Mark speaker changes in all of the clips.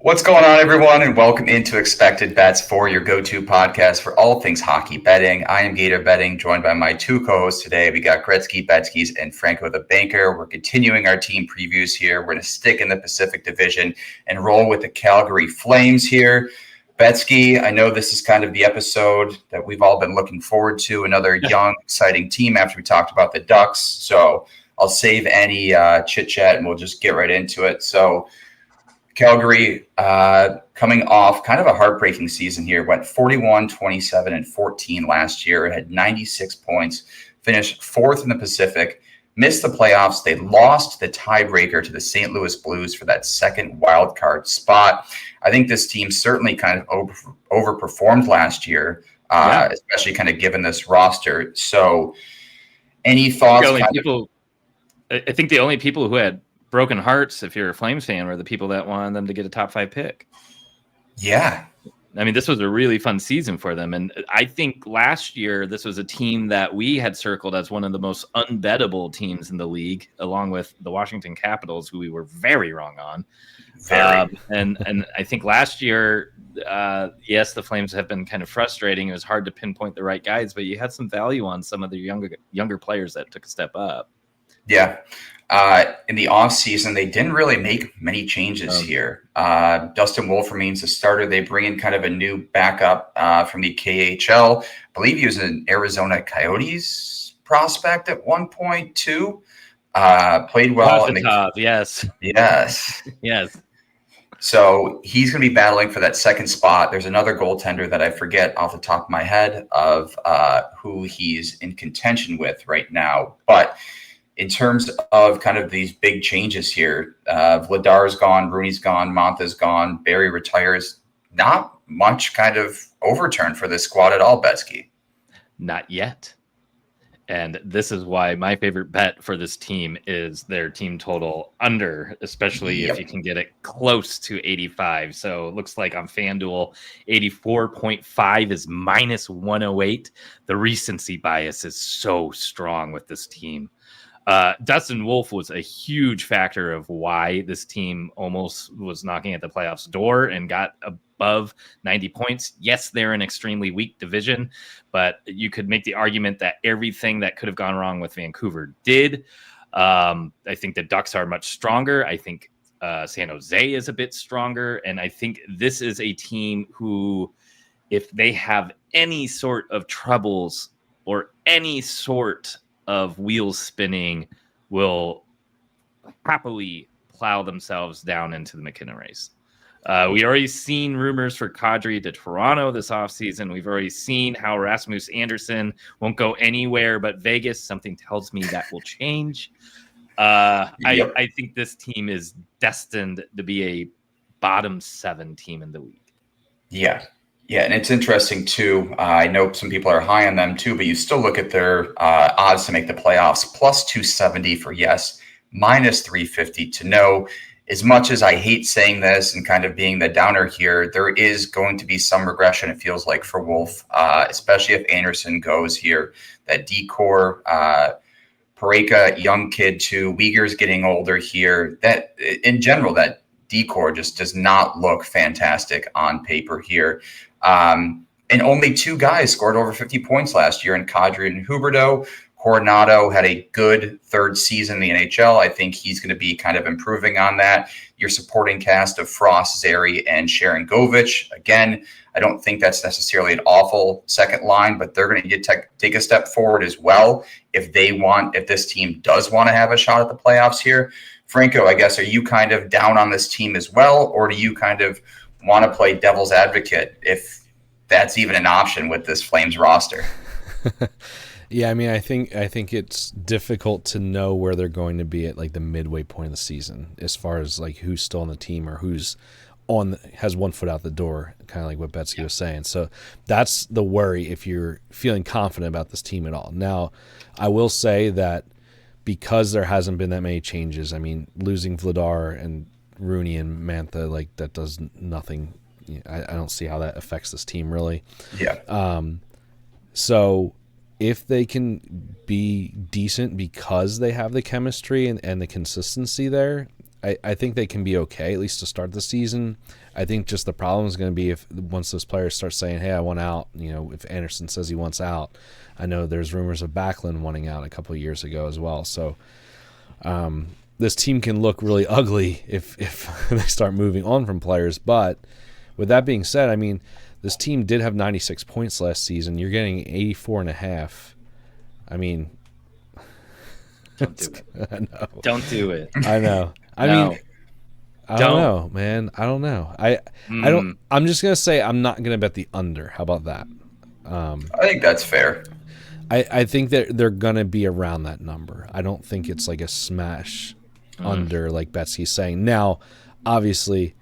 Speaker 1: What's going on, everyone, and welcome into Expected Bets for your go-to podcast for all things hockey betting. I am Gator Betting, joined by my two co-hosts today. We got Gretzky, Betskis, and Franco the Banker. We're continuing our team previews here. We're going to stick in the Pacific Division and roll with the Calgary Flames here. Betsky, I know this is kind of the episode that we've all been looking forward to, another young, exciting team after we talked about the Ducks. So I'll save any chit-chat and we'll just get right into it. So Calgary coming off kind of a heartbreaking season here, went 41, 27, and 14 last year. It had 96 points, finished fourth in the Pacific, missed the playoffs. They lost the tiebreaker to the St. Louis Blues for that second wild card spot. I think this team certainly kind of overperformed last year, especially kind of given this roster. So any thoughts?
Speaker 2: I think the only people who had broken hearts, if you're a Flames fan, were the people that wanted them to get a top 5 pick.
Speaker 1: Yeah.
Speaker 2: I mean, this was a really fun season for them. And I think last year, this was a team that we had circled as one of the most unbettable teams in the league, along with the Washington Capitals, who we were very wrong on. And I think last year, yes, the Flames have been kind of frustrating. It was hard to pinpoint the right guys, but you had some value on some of the younger players that took a step up.
Speaker 1: Yeah. In the offseason, they didn't really make many changes here. Dustin Wolf remains a starter. They bring in kind of a new backup from the KHL. I believe he was an Arizona Coyotes prospect at one point, too. Played well.
Speaker 2: Yes.
Speaker 1: Yes. So he's going to be battling for that second spot. There's another goaltender that I forget off the top of my head of who he's in contention with right now. But in terms of kind of these big changes here, Vladar's gone, Rooney's gone, Mantha's gone, Barry retires. Not much kind of overturn for this squad at all, Betsky.
Speaker 2: Not yet. And this is why my favorite bet for this team is their team total under, especially if you can get it close to 85. So it looks like on FanDuel, 84.5 is minus 108. The recency bias is so strong with this team. Dustin Wolf was a huge factor of why this team almost was knocking at the playoffs door and got above 90 points. Yes, they're an extremely weak division, but you could make the argument that everything that could have gone wrong with Vancouver did. I think the Ducks are much stronger. I think San Jose is a bit stronger. And I think this is a team who, if they have any sort of troubles or any sort of wheels spinning, will happily plow themselves down into the McKinnon race. We already seen rumors for Kadri to Toronto this offseason. We've already seen how Rasmus Andersson won't go anywhere but Vegas. Something tells me that will change. I think this team is destined to be a bottom 7 team in the league.
Speaker 1: Yeah, and it's interesting, too. I know some people are high on them, too, but you still look at their odds to make the playoffs, plus 270 for yes, minus 350 to no. As much as I hate saying this and kind of being the downer here, there is going to be some regression, it feels like, for Wolf, especially if Anderson goes here. That D-core, Pareka, young kid, too. Uyghur's getting older here. That, in general, that D-core just does not look fantastic on paper here. And only 2 guys scored over 50 points last year in Kadri and Huberdeau. Coronado had a good third season in the NHL. I think he's going to be kind of improving on that. Your supporting cast of Frost, Zary, and Sharon Govich. Again, I don't think that's necessarily an awful second line, but they're going to take a step forward as well if this team does want to have a shot at the playoffs here. Franco, I guess, are you kind of down on this team as well, or do you kind of want to play devil's advocate if that's even an option with this Flames roster?
Speaker 3: Yeah, I mean, I think it's difficult to know where they're going to be at like the midway point of the season, as far as like who's still on the team or who's has one foot out the door, kind of like what Betsky was saying. So that's the worry if you're feeling confident about this team at all. Now, I will say that because there hasn't been that many changes, I mean, losing Vladar and Rooney and Mantha, like that does nothing. I don't see how that affects this team really.
Speaker 1: Yeah.
Speaker 3: So if they can be decent because they have the chemistry and the consistency there, I think they can be okay, at least to start the season. I think just the problem is going to be if once those players start saying, hey, I want out, if Anderson says he wants out. I know there's rumors of Backlund wanting out a couple of years ago as well. So this team can look really ugly if they start moving on from players. But with that being said, I mean, this team did have 96 points last season. You're getting 84.5. I mean,
Speaker 2: don't do it.
Speaker 3: I know.
Speaker 2: Don't do it.
Speaker 3: I know. I mean, I don't know, man. I don't know. I don't. I'm just gonna say I'm not gonna bet the under. How about that?
Speaker 1: I think that's fair.
Speaker 3: I think that they're gonna be around that number. I don't think it's like a smash under like Betsy's saying. Now, obviously,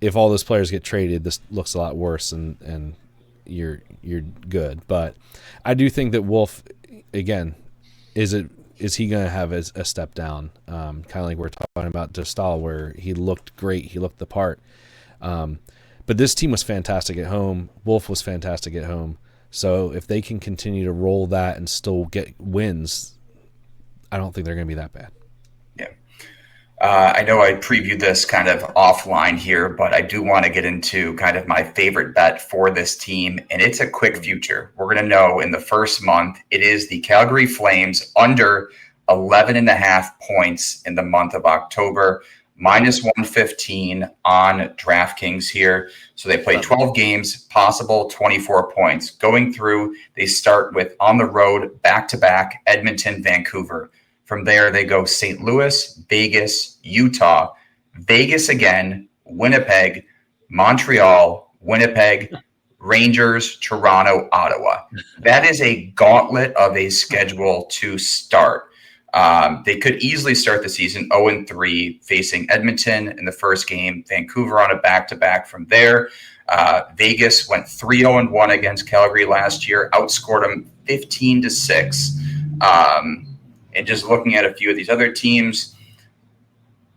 Speaker 3: if all those players get traded, this looks a lot worse, and you're good. But I do think that Wolf, again, is he going to have a step down? Kind of like we're talking about Dostal, where he looked great, he looked the part. But this team was fantastic at home. Wolf was fantastic at home. So if they can continue to roll that and still get wins, I don't think they're going to be that bad.
Speaker 1: Yeah. I know I previewed this kind of offline here, but I do want to get into kind of my favorite bet for this team, and it's a quick future. We're going to know in the first month. It is the Calgary Flames under 11.5 points in the month of October, minus 115 on DraftKings here. So they play 12 games, possible 24 points. Going through, they start with on the road, back-to-back, Edmonton, Vancouver. From there, they go St. Louis, Vegas, Utah, Vegas again, Winnipeg, Montreal, Winnipeg, Rangers, Toronto, Ottawa. That is a gauntlet of a schedule to start. They could easily start the season 0-3, facing Edmonton in the first game, Vancouver on a back-to-back from there. Vegas went 3-0-1 against Calgary last year, outscored them 15-6. And just looking at a few of these other teams,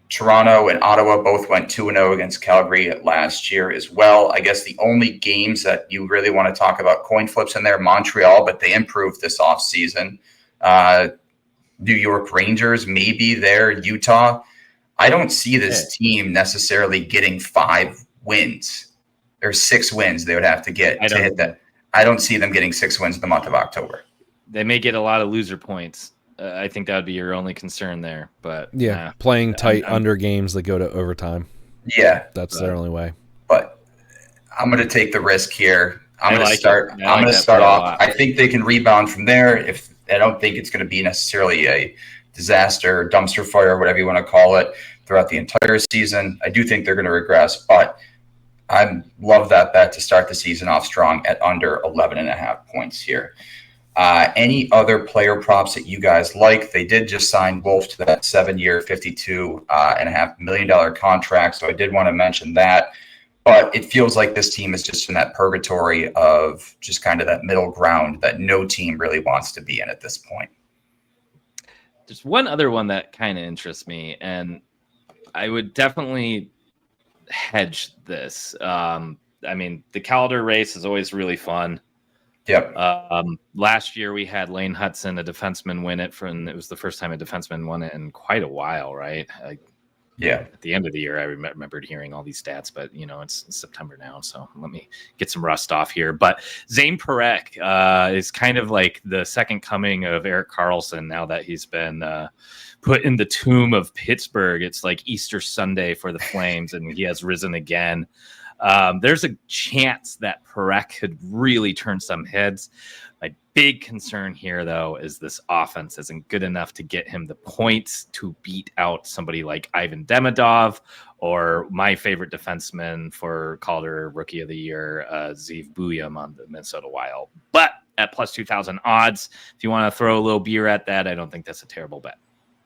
Speaker 1: Toronto and Ottawa both went 2-0 against Calgary last year as well. I guess the only games that you really want to talk about coin flips in there, Montreal, but they improved this offseason. New York Rangers, maybe there, Utah. I don't see this team necessarily getting 5 wins. There's 6 wins they would have to get to hit that. I don't see them getting 6 wins in the month of October.
Speaker 2: They may get a lot of loser points. I think that would be your only concern there. But
Speaker 3: playing tight under games that go to overtime.
Speaker 1: Yeah,
Speaker 3: that's their only way.
Speaker 1: But I'm going to take the risk here. I'm going to start off. I think they can rebound from there. I don't think it's going to be necessarily a disaster, dumpster fire, whatever you want to call it, throughout the entire season. I do think they're going to regress, but I love that bet to start the season off strong at under 11.5 points here. Any other player props that you guys like? They did just sign Wolf to that 7-year, $52.5 million contract, so I did want to mention that. But it feels like this team is just in that purgatory of just kind of that middle ground that no team really wants to be in at this point.
Speaker 2: There's one other one that kind of interests me, and I would definitely hedge this. I mean, the Calder race is always really fun.
Speaker 1: Yep.
Speaker 2: Last year we had Lane Hudson, a defenseman, win it. It was the first time a defenseman won it in quite a while, right? At the end of the year, I remembered hearing all these stats, but it's September now, so let me get some rust off here. But Zane Parekh is kind of like the second coming of Erik Karlsson now that he's been put in the tomb of Pittsburgh. It's like Easter Sunday for the Flames, and he has risen again. There's a chance that Parekh could really turn some heads. My big concern here, though, is this offense isn't good enough to get him the points to beat out somebody like Ivan Demidov or my favorite defenseman for Calder Rookie of the Year, Zeev Buyam on the Minnesota Wild. But at plus 2,000 odds, if you want to throw a little beer at that, I don't think that's a terrible bet.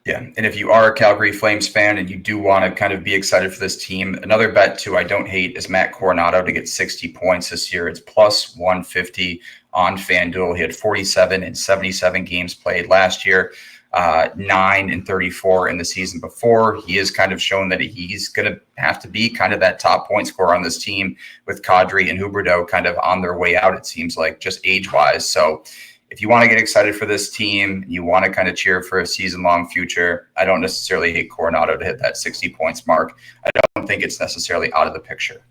Speaker 1: Yeah, and if you are a Calgary Flames fan and you do want to kind of be excited for this team, another bet, too, I don't hate is Matt Coronado to get 60 points this year. It's plus 150 on FanDuel. He had 47 in 77 games played last year, 9 in 34 in the season before. He has kind of shown that he's going to have to be kind of that top point scorer on this team with Kadri and Huberdeau kind of on their way out, it seems like, just age-wise. So if you want to get excited for this team, you want to kind of cheer for a season-long future, I don't necessarily hate Coronado to hit that 60 points mark. I don't think it's necessarily out of the picture.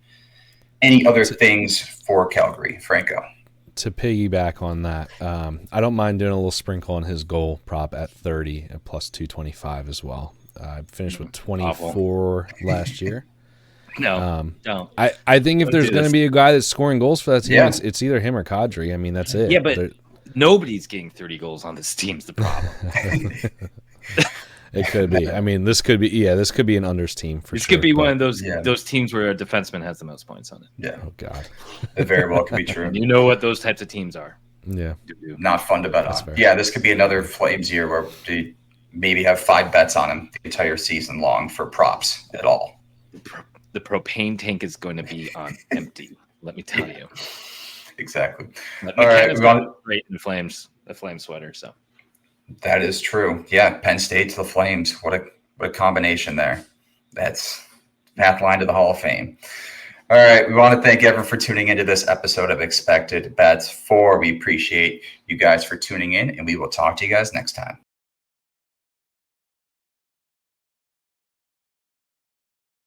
Speaker 1: Any other things for Calgary, Franco?
Speaker 3: To piggyback on that, I don't mind doing a little sprinkle on his goal prop at 30 at plus 225 as well. I finished with 24 last year.
Speaker 2: No, don't.
Speaker 3: I think if there's going to be a guy that's scoring goals for that team,
Speaker 1: Yeah.
Speaker 3: it's either him or Kadri. I mean, that's it.
Speaker 2: Yeah, but nobody's getting 30 goals on this team's the problem.
Speaker 3: It could be. I mean, this could be an unders team for
Speaker 2: this
Speaker 3: sure.
Speaker 2: Could be one of those teams where a defenseman has the most points on it.
Speaker 1: Yeah.
Speaker 3: Oh God.
Speaker 1: It very well could be true.
Speaker 2: You know what those types of teams are.
Speaker 3: Yeah.
Speaker 1: Not fun to bet on. Fair. Yeah, this could be another Flames year where they maybe have 5 bets on him the entire season long for props at all.
Speaker 2: The propane tank is going to be on empty. Let me tell you.
Speaker 1: Exactly.
Speaker 2: All right, great in the Flame sweater. So
Speaker 1: that is true. Yeah, Penn State to the Flames. What a combination there. That's path line to the Hall of Fame. All right, we want to thank everyone for tuning into this episode of Expected Bets 4. We appreciate you guys for tuning in, and we will talk to you guys next time.